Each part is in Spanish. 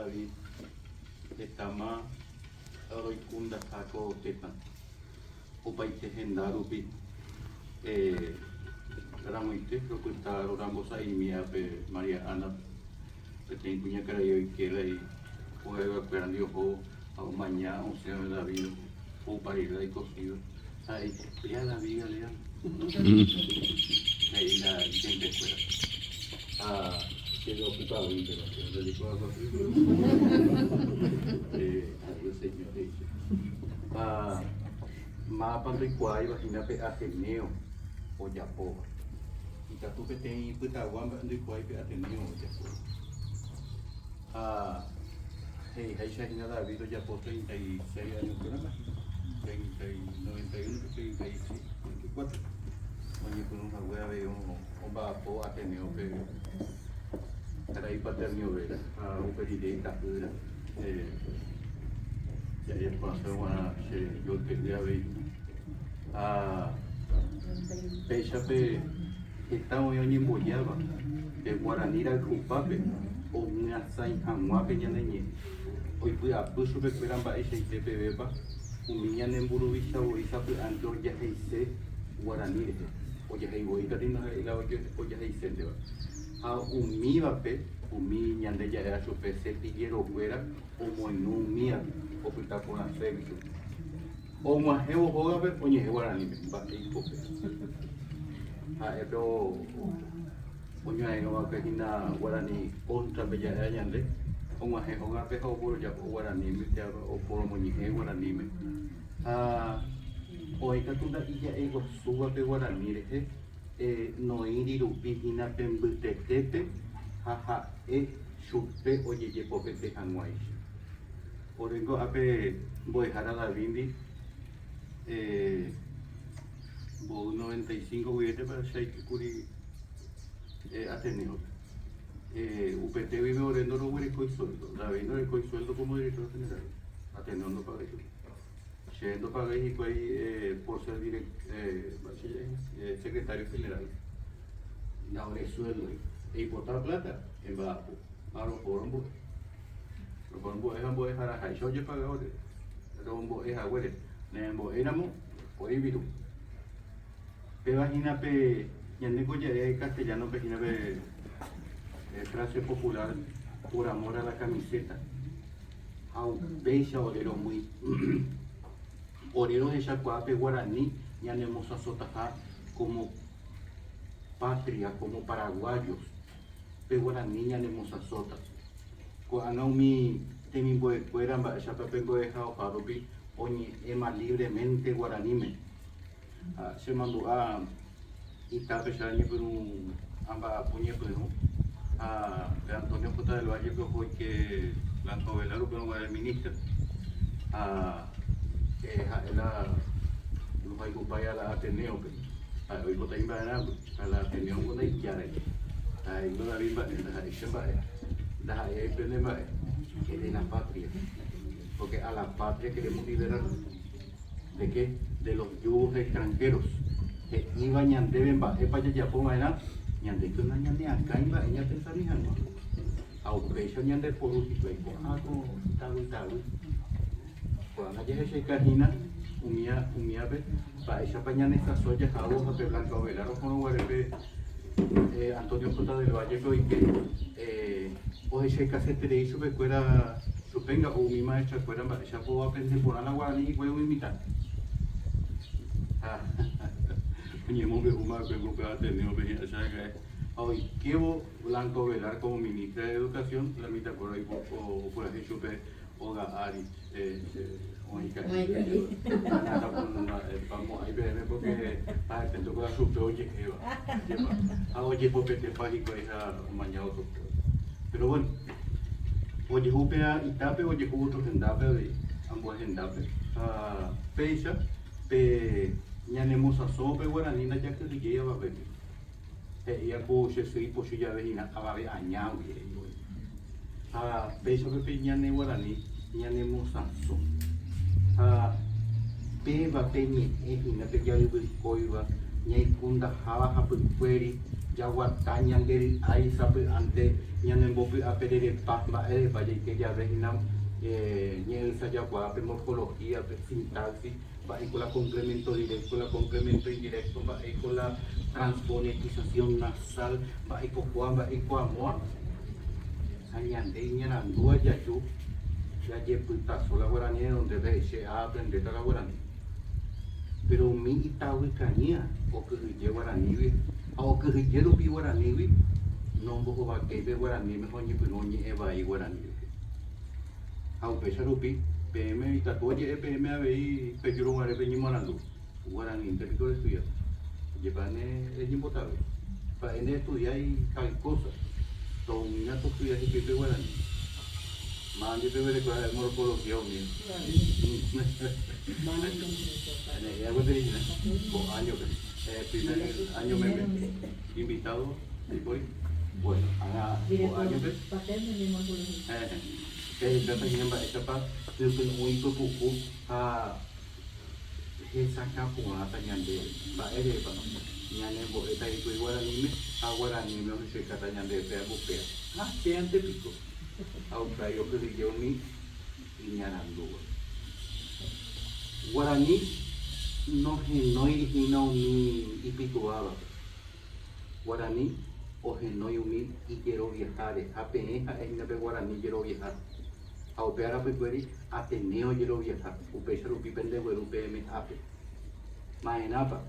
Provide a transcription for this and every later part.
David etama roikunda hako tepa opaite hendarupi ramoite rokuta rambosa imia pe María Ana pe tem punya cara yo ikela y juega esperando ho a mañana o sea David o para ir ahí cocido ahí ya la viga le ahí la gente fuera quedó ocupado y pero se dedicó a cocido al señor mapa do Iguai vagina pe Ateneo o Japó e tá tu que tem Putaguamba do Iguai pe Ateneo o Japó hey já ainda David o Japó 36 anos por lá 91 36 34 onde por uma rua veio Japó Ateneo pe era aí paternio vera o peridei da pura ya ya pasó a yo que ya ve pecha pe estamos yo ni mollaba de guaraní al cupape o una sai hamwa pe nyanenye hoy fui a puso pe peramba ese tepe beba un niña en burubisha o isa pe anto ya heise guaraní o ya hei voy kadina la o ya heise de a umiva pe umi nyande ya era su pe se pillero fuera o moinu mía o puta con sexo o más hevo joga pe oñe guarani ba e pope pero oño ai no pe hina guarani contra bella nyande o más hevo joga pe ho por ya guarani me te o por moñe guarani me o ita tunda iya e go suba pe guarani re no iri rupi hina pe mbutete jaja chupe oye ye pope te hanwai por eso ape voy a dejar a la Bindi voy 95 voy para Sheikh Kuri Ateneo UPT vive orando no huele coi sueldo la vendo el coi sueldo como director general Ateneo no paga eso siendo paga y por ser secretario general ahora es sueldo y botar plata en bajo ahora por un Rombo es ambo es para Haisho je pagadores. Rombo es agüere. Nembo enamo por ibiru. Pe vagina pe yaneko ya es castellano pe gina pe frase popular por amor a la camiseta. Au beisa orero muy orero de Chacuape guaraní yanemos a sotaja como patria, como paraguayos. Pe guaraní yanemos a sotas. Cuando mi temi boy fuera ya pepengo dejado parupi oñi ema libremente guaranime se mandó a itape shani por un amba puñe por un Antonio J. del Valle que fue que Blanco Velaro que no era el ministro la los hay cupaya la Ateneo hoy bota imbana a la Ateneo bota ikiare ahí no la bimba la ishamba da el problema es de la patria, porque a la patria queremos liberar de qué, de los yugos extranjeros que iban ñande bemba, para allá ponga era ñande que una ñande acá iba ella pensar ni algo, a upecha ñande por un tipo de algo tal, cuando allá se cajina umia be para esa pañana esta soya jabo a Blanco Velaro con guarepe Antonio J. del Valle que o ese casete de eso que fuera supenga o mi maestra fuera ya puedo aprender por la guaraní y puedo imitar oye mo veo más que nunca ha tenido venir allá que hoy quiero Blanco Velar como ministra de Educación la mitad por ahí o por ahí supe o Ari hoy que nada vamos ahí ver porque te toca supe oye oye porque te págico esa mañana pero bueno oye upea itape oye otro gendape de ambos gendape pecha pe ñanemos a sope guaraní na ya que llega va a ver ya poche soy poche ya vejina a ver añao pecha pe ñane guaraní ñanemos a so pe va pe ni na pe ya le coiba ñaikunda hava hapykuéri jaguata ñanderi aisapy ante ñanembopy'ape rerepa mba'érepa jaike jave hína ñe'ẽsajakuaape morfologíape sintaxis mba'éiko la complemento directo, la complemento indirecto, mba'éiko la transfonetización nasal, mba'éikokua mba'éikoamóa ha ñande iñarandúva jaju jajepytaso la Guarani donde veche a aprender la Guarani. Pero umi itavykaña okyhyje Guaranigui ha okyhyje rupi Guaranigui nombohovakéipe Guaraníme ha oñepyrũ oñe'ẽ vai Guaraníme. Ha upéicha rupi peẽme ikatu oje'e peẽme avei pejurõguare ñemoarandu Guaranítepiko estudiar. Jepa eñembotavy. Mba'éne estudiáis tal cosa. Tomiña toestudiáis hipype Guarani. Mande peverekua morfología unido. Año, primer año meme, invitado, voy. Bueno, año esa capuata ñande baere ba ñane bo eta y tu Guaraníme Guaraníme o se cata ñande pea bupea te ante pico au yo que yo mi iñarando Guaraní no genoi hino mi ipituaba Guaraní o genoi umi y quiero viajar apeneja es na Guaraní quiero viajar au peara pecueri Ateneo quiero viajar upecha rupi pendejo UPM ape maenapa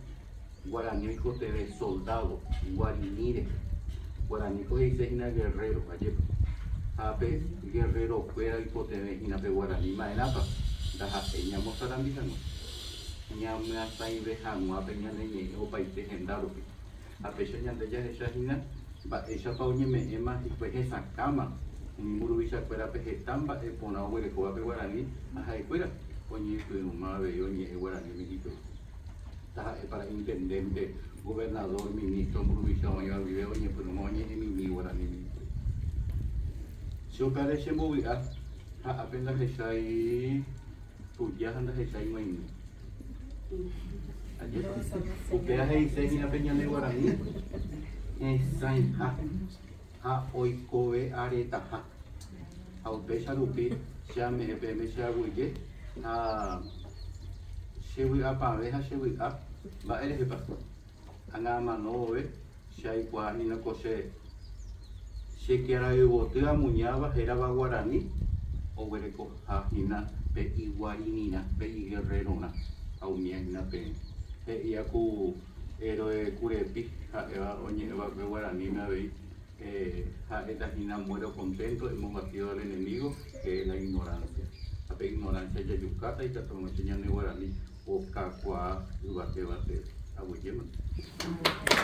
Guaraní y TV soldado Guarinire Guaraní coge hina guerrero ayer ape guerrero fuera y TV hina pe Guaraní maenapa daja ñamo sarambijano ñame hasta ibejano ape ñane o paite gendaropi apecha ñande ya esa hina ba esa pauñeme ema y pues esa cama Murubicha fuera pejetamba pona huele coape Guaraní ajá fuera oñe pyruma ve oñe Guaraní México para intendente gobernador ministro Murubicha oñe vive oñe pyruma oñe mi Guaraní si parece movida apenas esai tuya anda esai maini ayer upea heise hina peña de Guaraní esai ha oikove aretaha ha upéicha rupi chame EPM cheaguije ha chevy'apave ha chevy'a mba'érepa añamanóve chaikuaahína ko chekiarayvoty amuñáva hérava Guaraní oguerekohahína pe iguarinina pe iguerrerona ha umíahína pe he'ia ku héroe kurepi ha'éva oñe'ẽvape Guaraníme avei esta hina muero contento, hemos batido al enemigo, que es la ignorancia. La ignorancia ya yucata y catamaña de Guaraní, o cacua, bate, abuyeman.